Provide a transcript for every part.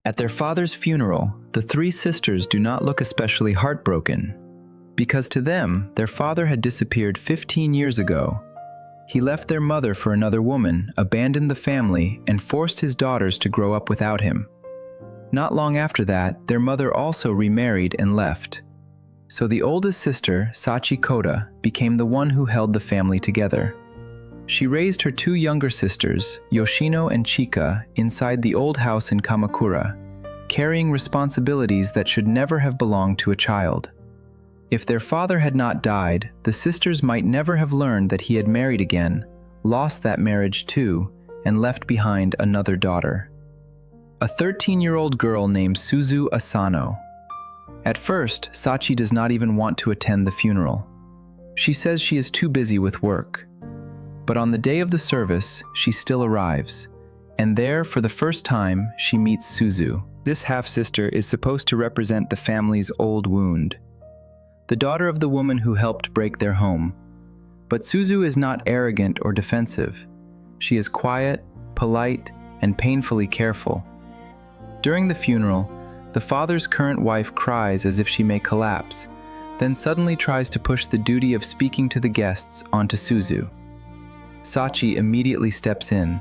At their father's funeral, the three sisters do not look especially heartbroken, because to them, their father had disappeared 15 years ago. He left their mother for another woman, abandoned the family, and forced his daughters to grow up without him. Not long after that, their mother also remarried and left. So the oldest sister, Sachi Koda, became the one who held the family together. She raised her two younger sisters, Yoshino and Chika, inside the old house in Kamakura, carrying responsibilities that should never have belonged to a child. If their father had not died, the sisters might never have learned that he had married again, lost that marriage too, and left behind another daughter. A 13-year-old girl named Suzu Asano. At first, Sachi does not even want to attend the funeral. She says she is too busy with work. But on the day of the service, she still arrives, and there, for the first time, she meets Suzu. This half-sister is supposed to represent the family's old wound, the daughter of the woman who helped break their home. But Suzu is not arrogant or defensive. She is quiet, polite, and painfully careful. During the funeral, the father's current wife cries as if she may collapse, then suddenly tries to push the duty of speaking to the guests onto Suzu. Sachi immediately steps in.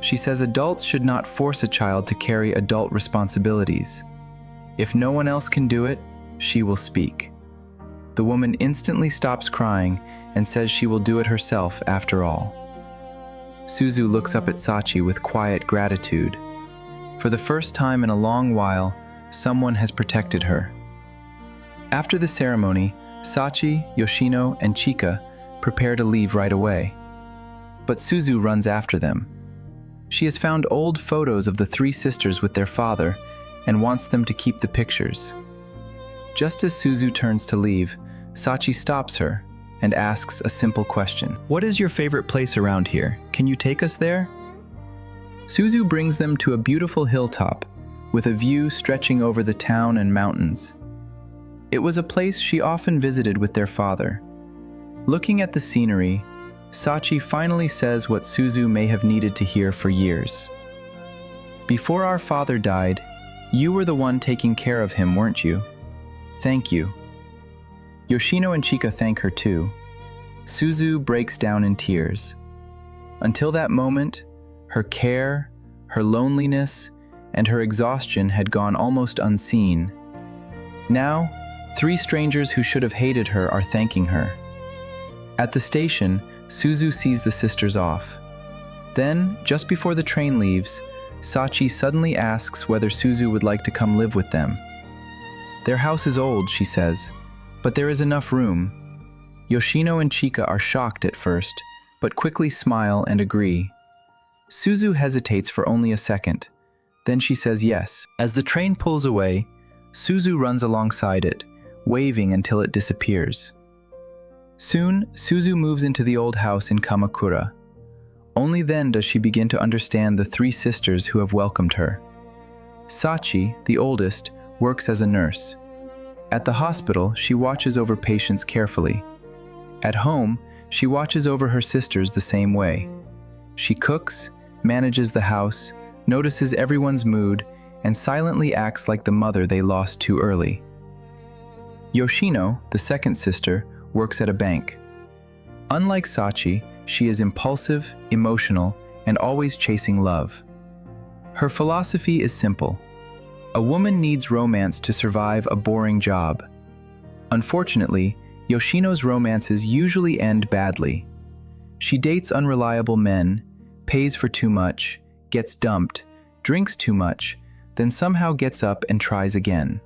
She says adults should not force a child to carry adult responsibilities. If no one else can do it, she will speak. The woman instantly stops crying and says she will do it herself after all. Suzu looks up at Sachi with quiet gratitude. For the first time in a long while, someone has protected her. After the ceremony, Sachi, Yoshino, and Chika prepare to leave right away. But Suzu runs after them. She has found old photos of the three sisters with their father and wants them to keep the pictures. Just as Suzu turns to leave, Sachi stops her and asks a simple question. "What is your favorite place around here? Can you take us there?" Suzu brings them to a beautiful hilltop with a view stretching over the town and mountains. It was a place she often visited with their father. Looking at the scenery, Sachi finally says what Suzu may have needed to hear for years. "Before our father died, you were the one taking care of him, weren't you? Thank you." Yoshino and Chika thank her too. Suzu breaks down in tears. Until that moment, her care, her loneliness, and her exhaustion had gone almost unseen. Now, three strangers who should have hated her are thanking her. At the station, Suzu sees the sisters off. Then, just before the train leaves, Sachi suddenly asks whether Suzu would like to come live with them. Their house is old, she says, but there is enough room. Yoshino and Chika are shocked at first, but quickly smile and agree. Suzu hesitates for only a second. Then she says yes. As the train pulls away, Suzu runs alongside it, waving until it disappears. Soon, Suzu moves into the old house in Kamakura. Only then does she begin to understand the three sisters who have welcomed her. Sachi, the oldest, works as a nurse. At the hospital, she watches over patients carefully. At home, she watches over her sisters the same way. She cooks, manages the house, notices everyone's mood, and silently acts like the mother they lost too early. Yoshino, the second sister, works at a bank. Unlike Sachi, she is impulsive, emotional, and always chasing love. Her philosophy is simple. A woman needs romance to survive a boring job. Unfortunately, Yoshino's romances usually end badly. She dates unreliable men, pays for too much, gets dumped, drinks too much, then somehow gets up and tries again.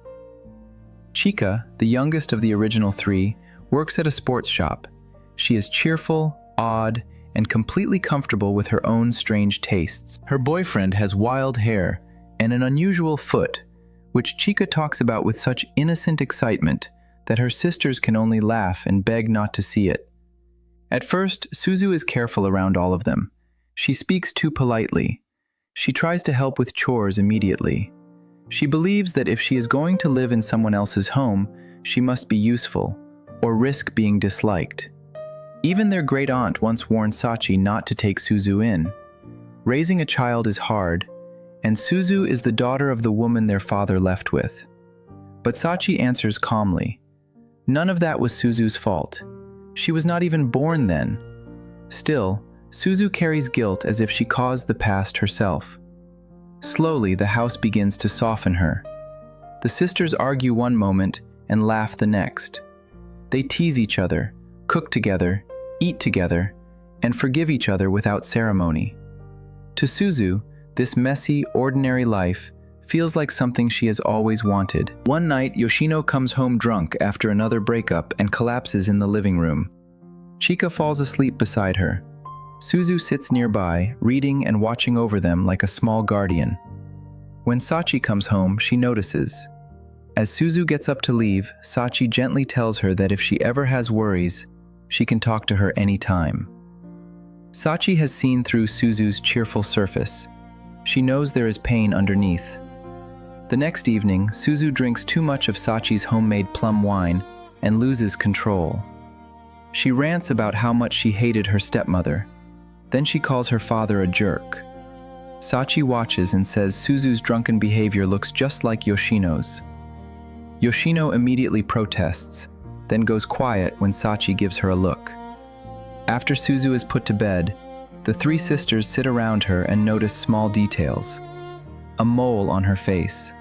Chika, the youngest of the original three, works at a sports shop. She is cheerful, odd, and completely comfortable with her own strange tastes. Her boyfriend has wild hair and an unusual foot, which Chika talks about with such innocent excitement that her sisters can only laugh and beg not to see it. At first, Suzu is careful around all of them. She speaks too politely. She tries to help with chores immediately. She believes that if she is going to live in someone else's home, she must be useful, or risk being disliked. Even their great aunt once warned Sachi not to take Suzu in. Raising a child is hard, and Suzu is the daughter of the woman their father left with. But Sachi answers calmly. None of that was Suzu's fault. She was not even born then. Still, Suzu carries guilt as if she caused the past herself. Slowly, the house begins to soften her. The sisters argue one moment and laugh the next. They tease each other, cook together, eat together, and forgive each other without ceremony. To Suzu, this messy, ordinary life feels like something she has always wanted. One night, Yoshino comes home drunk after another breakup and collapses in the living room. Chika falls asleep beside her. Suzu sits nearby, reading and watching over them like a small guardian. When Sachi comes home, she notices. As Suzu gets up to leave, Sachi gently tells her that if she ever has worries, she can talk to her anytime. Sachi has seen through Suzu's cheerful surface. She knows there is pain underneath. The next evening, Suzu drinks too much of Sachi's homemade plum wine and loses control. She rants about how much she hated her stepmother. Then she calls her father a jerk. Sachi watches and says Suzu's drunken behavior looks just like Yoshino's. Yoshino immediately protests, then goes quiet when Sachi gives her a look. After Suzu is put to bed, the three sisters sit around her and notice small details. A mole on her face,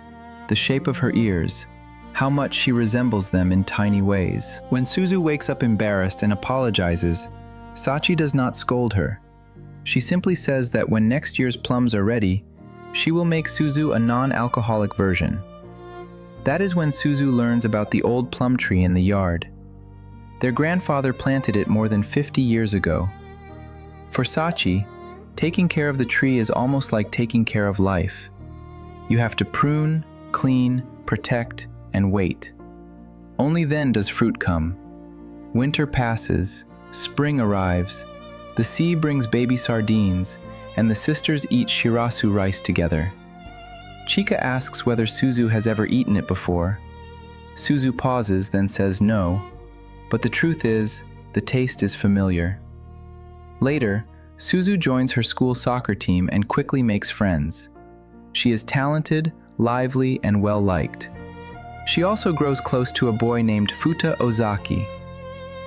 the shape of her ears, how much she resembles them in tiny ways. When Suzu wakes up embarrassed and apologizes, Sachi does not scold her. She simply says that when next year's plums are ready, she will make Suzu a non-alcoholic version. That is when Suzu learns about the old plum tree in the yard. Their grandfather planted it more than 50 years ago. For Sachi, taking care of the tree is almost like taking care of life. You have to prune, clean, protect, and wait. Only then does fruit come. Winter passes, spring arrives, the sea brings baby sardines, and the sisters eat shirasu rice together. Chika asks whether Suzu has ever eaten it before. Suzu pauses, then says no, but the truth is, the taste is familiar. Later, Suzu joins her school soccer team and quickly makes friends. She is talented, lively, and well-liked. She also grows close to a boy named Futa Ozaki.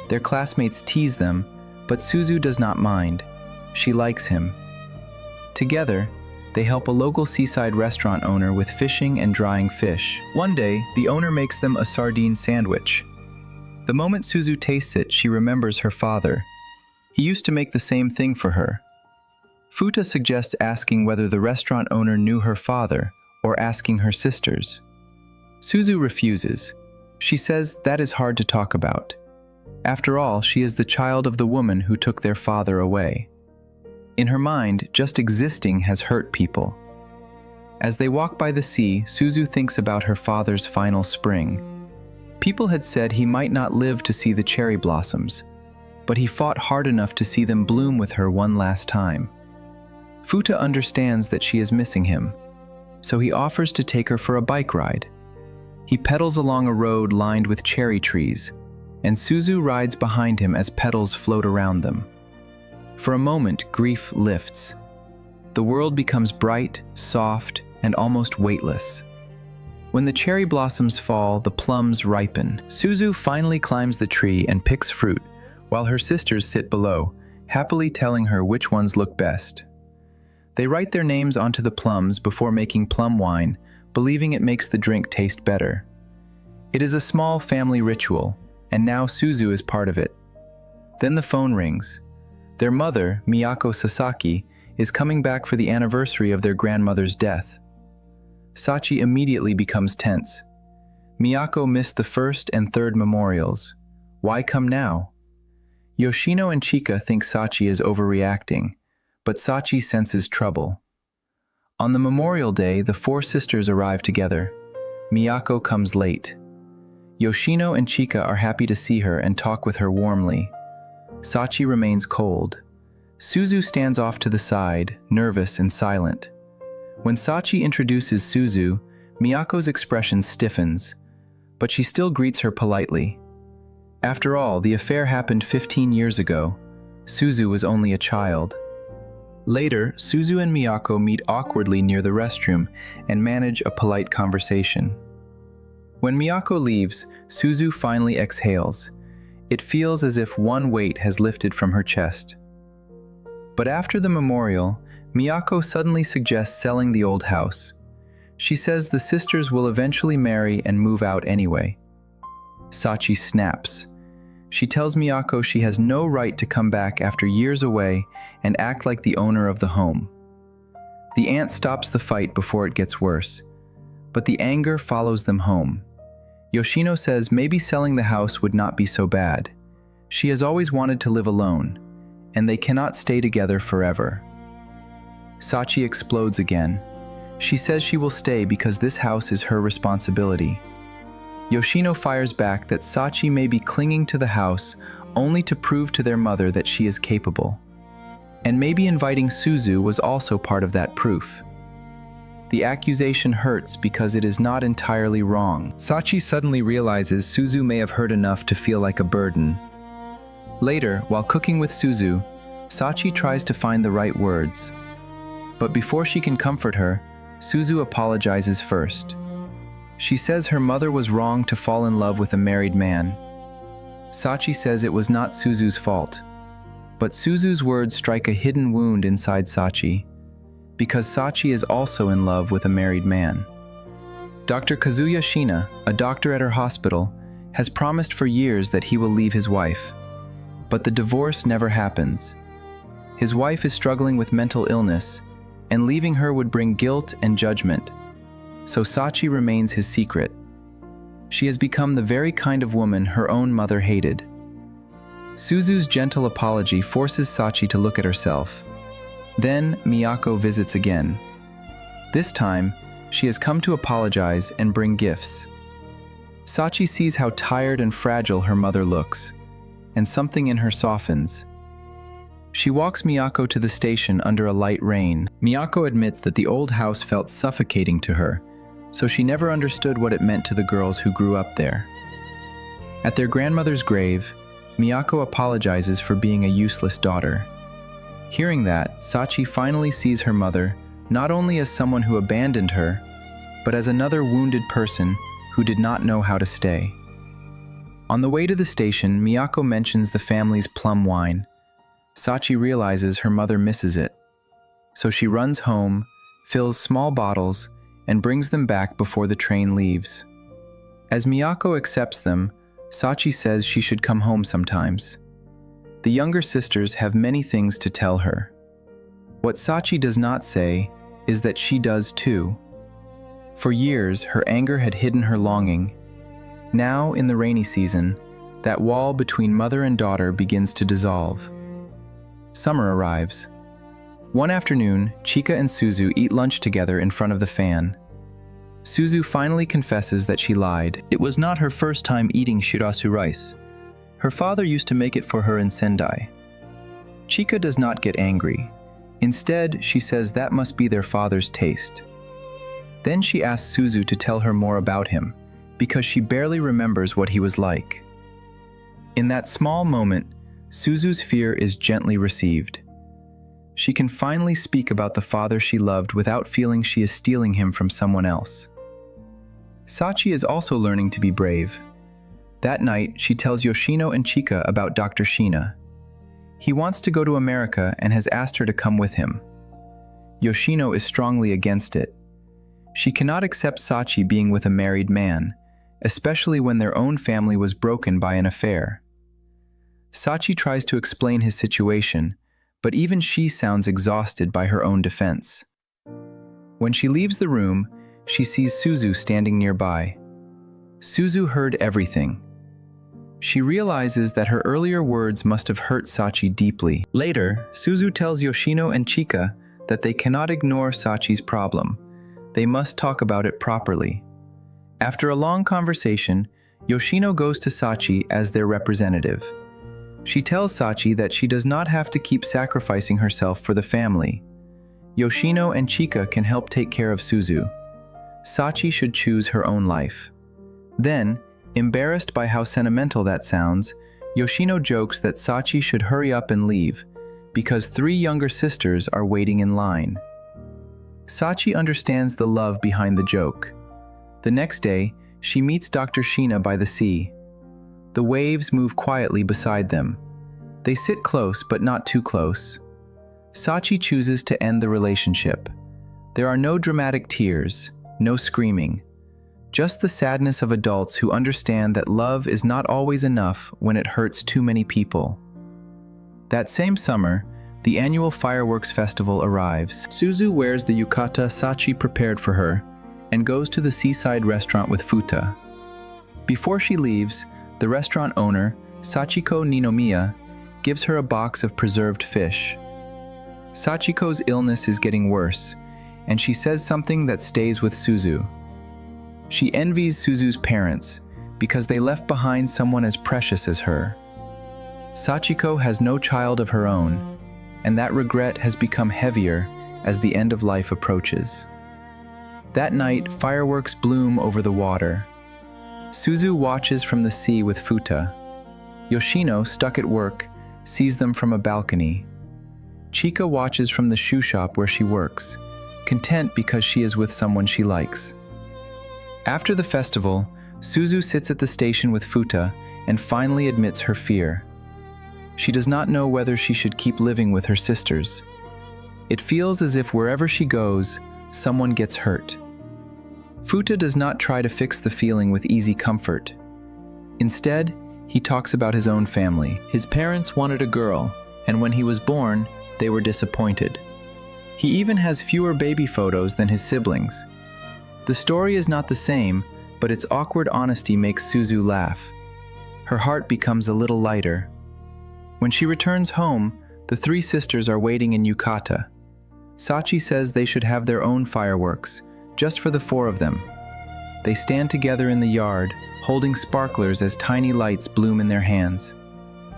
Their classmates tease them, but Suzu does not mind. She likes him. Together, they help a local seaside restaurant owner with fishing and drying fish. One day, the owner makes them a sardine sandwich. The moment Suzu tastes it, she remembers her father. He used to make the same thing for her. Futa suggests asking whether the restaurant owner knew her father, or asking her sisters. Suzu refuses. She says that is hard to talk about. After all, she is the child of the woman who took their father away. In her mind, just existing has hurt people. As they walk by the sea, Suzu thinks about her father's final spring. People had said he might not live to see the cherry blossoms, but he fought hard enough to see them bloom with her one last time. Futa understands that she is missing him, so he offers to take her for a bike ride. He pedals along a road lined with cherry trees, and Suzu rides behind him as petals float around them. For a moment, grief lifts. The world becomes bright, soft, and almost weightless. When the cherry blossoms fall, the plums ripen. Suzu finally climbs the tree and picks fruit, while her sisters sit below, happily telling her which ones look best. They write their names onto the plums before making plum wine, believing it makes the drink taste better. It is a small family ritual, and now Suzu is part of it. Then the phone rings. Their mother, Miyako Sasaki, is coming back for the anniversary of their grandmother's death. Sachi immediately becomes tense. Miyako missed the first and third memorials. Why come now? Yoshino and Chika think Sachi is overreacting, but Sachi senses trouble. On the memorial day, the four sisters arrive together. Miyako comes late. Yoshino and Chika are happy to see her and talk with her warmly. Sachi remains cold. Suzu stands off to the side, nervous and silent. When Sachi introduces Suzu, Miyako's expression stiffens, but she still greets her politely. After all, the affair happened 15 years ago. Suzu was only a child. Later, Suzu and Miyako meet awkwardly near the restroom and manage a polite conversation. When Miyako leaves, Suzu finally exhales. It feels as if one weight has lifted from her chest. But after the memorial, Miyako suddenly suggests selling the old house. She says the sisters will eventually marry and move out anyway. Sachi snaps. She tells Miyako she has no right to come back after years away and act like the owner of the home. The aunt stops the fight before it gets worse, but the anger follows them home. Yoshino says maybe selling the house would not be so bad. She has always wanted to live alone, and they cannot stay together forever. Sachi explodes again. She says she will stay because this house is her responsibility. Yoshino fires back that Sachi may be clinging to the house only to prove to their mother that she is capable. And maybe inviting Suzu was also part of that proof. The accusation hurts because it is not entirely wrong. Sachi suddenly realizes Suzu may have heard enough to feel like a burden. Later, while cooking with Suzu, Sachi tries to find the right words. But before she can comfort her, Suzu apologizes first. She says her mother was wrong to fall in love with a married man. Sachi says it was not Suzu's fault. But Suzu's words strike a hidden wound inside Sachi, because Sachi is also in love with a married man. Dr. Kazuya Shina, a doctor at her hospital, has promised for years that he will leave his wife. But the divorce never happens. His wife is struggling with mental illness, and leaving her would bring guilt and judgment. So Sachi remains his secret. She has become the very kind of woman her own mother hated. Suzu's gentle apology forces Sachi to look at herself. Then Miyako visits again. This time, she has come to apologize and bring gifts. Sachi sees how tired and fragile her mother looks, and something in her softens. She walks Miyako to the station under a light rain. Miyako admits that the old house felt suffocating to her, so she never understood what it meant to the girls who grew up there. At their grandmother's grave, Miyako apologizes for being a useless daughter. Hearing that, Sachi finally sees her mother not only as someone who abandoned her, but as another wounded person who did not know how to stay. On the way to the station, Miyako mentions the family's plum wine. Sachi realizes her mother misses it. So she runs home, fills small bottles, and brings them back before the train leaves. As Miyako accepts them, Sachi says she should come home sometimes. The younger sisters have many things to tell her. What Sachi does not say is that she does too. For years, her anger had hidden her longing. Now, in the rainy season, that wall between mother and daughter begins to dissolve. Summer arrives. One afternoon, Chika and Suzu eat lunch together in front of the fan. Suzu finally confesses that she lied. It was not her first time eating shirasu rice. Her father used to make it for her in Sendai. Chika does not get angry. Instead, she says that must be their father's taste. Then she asks Suzu to tell her more about him, because she barely remembers what he was like. In that small moment, Suzu's fear is gently received. She can finally speak about the father she loved without feeling she is stealing him from someone else. Sachi is also learning to be brave. That night, she tells Yoshino and Chika about Dr. Shina. He wants to go to America and has asked her to come with him. Yoshino is strongly against it. She cannot accept Sachi being with a married man, especially when their own family was broken by an affair. Sachi tries to explain his situation, but even she sounds exhausted by her own defense. When she leaves the room, she sees Suzu standing nearby. Suzu heard everything. She realizes that her earlier words must have hurt Sachi deeply. Later, Suzu tells Yoshino and Chika that they cannot ignore Sachi's problem. They must talk about it properly. After a long conversation, Yoshino goes to Sachi as their representative. She tells Sachi that she does not have to keep sacrificing herself for the family. Yoshino and Chika can help take care of Suzu. Sachi should choose her own life. Then, embarrassed by how sentimental that sounds, Yoshino jokes that Sachi should hurry up and leave, because 3 younger sisters are waiting in line. Sachi understands the love behind the joke. The next day, she meets Dr. Shina by the sea. The waves move quietly beside them. They sit close, but not too close. Sachi chooses to end the relationship. There are no dramatic tears, no screaming, just the sadness of adults who understand that love is not always enough when it hurts too many people. That same summer, the annual fireworks festival arrives. Suzu wears the yukata Sachi prepared for her and goes to the seaside restaurant with Futa. Before she leaves, the restaurant owner, Sachiko Ninomiya, gives her a box of preserved fish. Sachiko's illness is getting worse, and she says something that stays with Suzu. She envies Suzu's parents because they left behind someone as precious as her. Sachiko has no child of her own, and that regret has become heavier as the end of life approaches. That night, fireworks bloom over the water. Suzu watches from the sea with Futa. Yoshino, stuck at work, sees them from a balcony. Chika watches from the shoe shop where she works, content because she is with someone she likes. After the festival, Suzu sits at the station with Futa and finally admits her fear. She does not know whether she should keep living with her sisters. It feels as if wherever she goes, someone gets hurt. Futa does not try to fix the feeling with easy comfort. Instead, he talks about his own family. His parents wanted a girl, and when he was born, they were disappointed. He even has fewer baby photos than his siblings. The story is not the same, but its awkward honesty makes Suzu laugh. Her heart becomes a little lighter. When she returns home, the 3 sisters are waiting in yukata. Sachi says they should have their own fireworks, just for the 4 of them. They stand together in the yard, holding sparklers as tiny lights bloom in their hands.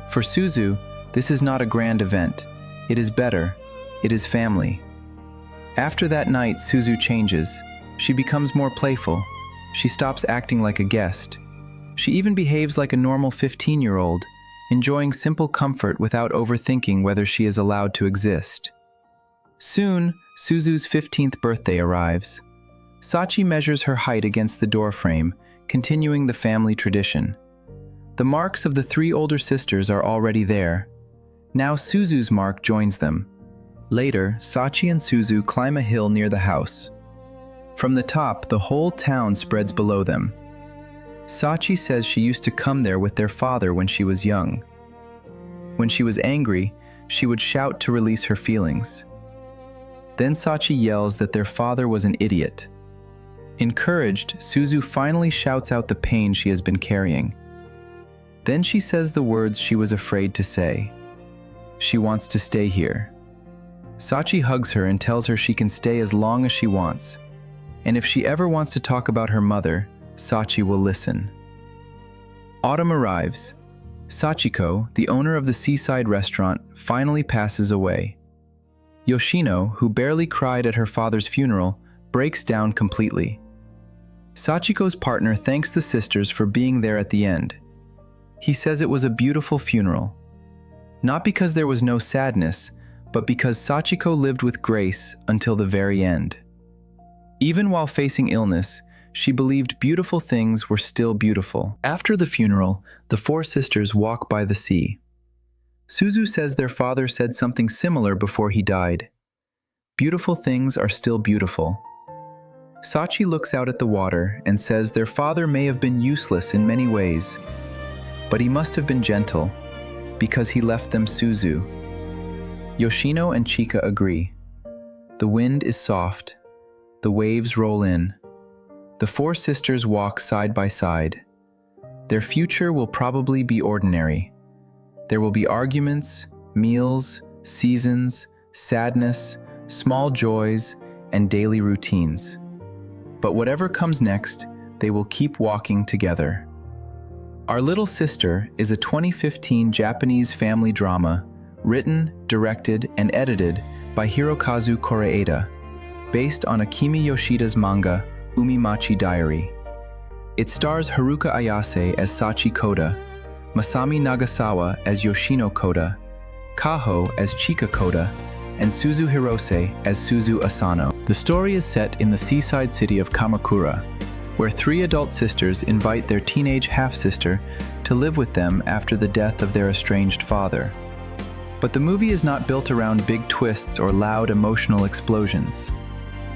For Suzu, this is not a grand event. It is better. It is family. After that night, Suzu changes. She becomes more playful. She stops acting like a guest. She even behaves like a normal 15-year-old, enjoying simple comfort without overthinking whether she is allowed to exist. Soon, Suzu's 15th birthday arrives. Sachi measures her height against the doorframe, continuing the family tradition. The marks of the 3 older sisters are already there. Now Suzu's mark joins them. Later, Sachi and Suzu climb a hill near the house. From the top, the whole town spreads below them. Sachi says she used to come there with their father when she was young. When she was angry, she would shout to release her feelings. Then Sachi yells that their father was an idiot. Encouraged, Suzu finally shouts out the pain she has been carrying. Then she says the words she was afraid to say. She wants to stay here. Sachi hugs her and tells her she can stay as long as she wants. And if she ever wants to talk about her mother, Sachi will listen. Autumn arrives. Sachiko, the owner of the seaside restaurant, finally passes away. Yoshino, who barely cried at her father's funeral, breaks down completely. Sachiko's partner thanks the sisters for being there at the end. He says it was a beautiful funeral. Not because there was no sadness, but because Sachiko lived with grace until the very end. Even while facing illness, she believed beautiful things were still beautiful. After the funeral, the 4 sisters walk by the sea. Suzu says their father said something similar before he died. Beautiful things are still beautiful. Sachi looks out at the water and says their father may have been useless in many ways, but he must have been gentle, because he left them Suzu. Yoshino and Chika agree. The wind is soft. The waves roll in. The 4 sisters walk side by side. Their future will probably be ordinary. There will be arguments, meals, seasons, sadness, small joys, and daily routines. But whatever comes next, they will keep walking together. Our Little Sister is a 2015 Japanese family drama written, directed, and edited by Hirokazu Kore-eda, based on Akimi Yoshida's manga, Umimachi Diary. It stars Haruka Ayase as Sachi Koda, Masami Nagasawa as Yoshino Koda, Kaho as Chika Koda, and Suzu Hirose as Suzu Asano. The story is set in the seaside city of Kamakura, where 3 adult sisters invite their teenage half-sister to live with them after the death of their estranged father. But the movie is not built around big twists or loud emotional explosions.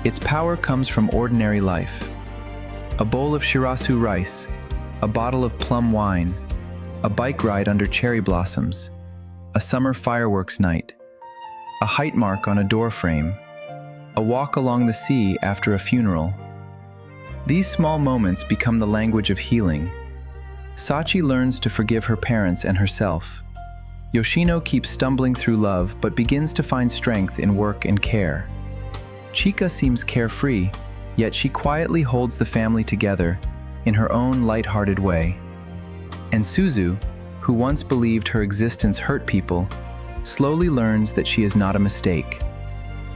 Its power comes from ordinary life. A bowl of shirasu rice, a bottle of plum wine, a bike ride under cherry blossoms, a summer fireworks night, a height mark on a door frame, a walk along the sea after a funeral. These small moments become the language of healing. Sachi learns to forgive her parents and herself. Yoshino keeps stumbling through love but begins to find strength in work and care. Chika seems carefree, yet she quietly holds the family together in her own light-hearted way. And Suzu, who once believed her existence hurt people, slowly learns that she is not a mistake.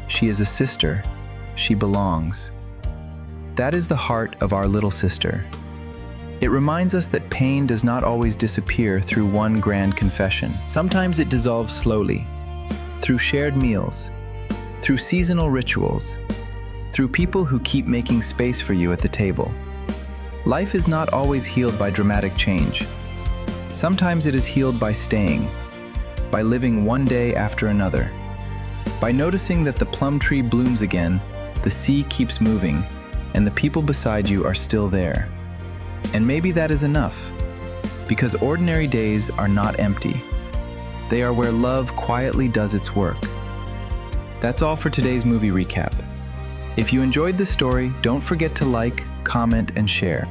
She is a sister. She belongs. That is the heart of our little sister. It reminds us that pain does not always disappear through one grand confession. Sometimes it dissolves slowly, through shared meals, through seasonal rituals, through people who keep making space for you at the table. Life is not always healed by dramatic change. Sometimes it is healed by staying, by living one day after another, by noticing that the plum tree blooms again, the sea keeps moving, and the people beside you are still there. And maybe that is enough, because ordinary days are not empty. They are where love quietly does its work. That's all for today's movie recap. If you enjoyed this story, don't forget to like, comment, and share.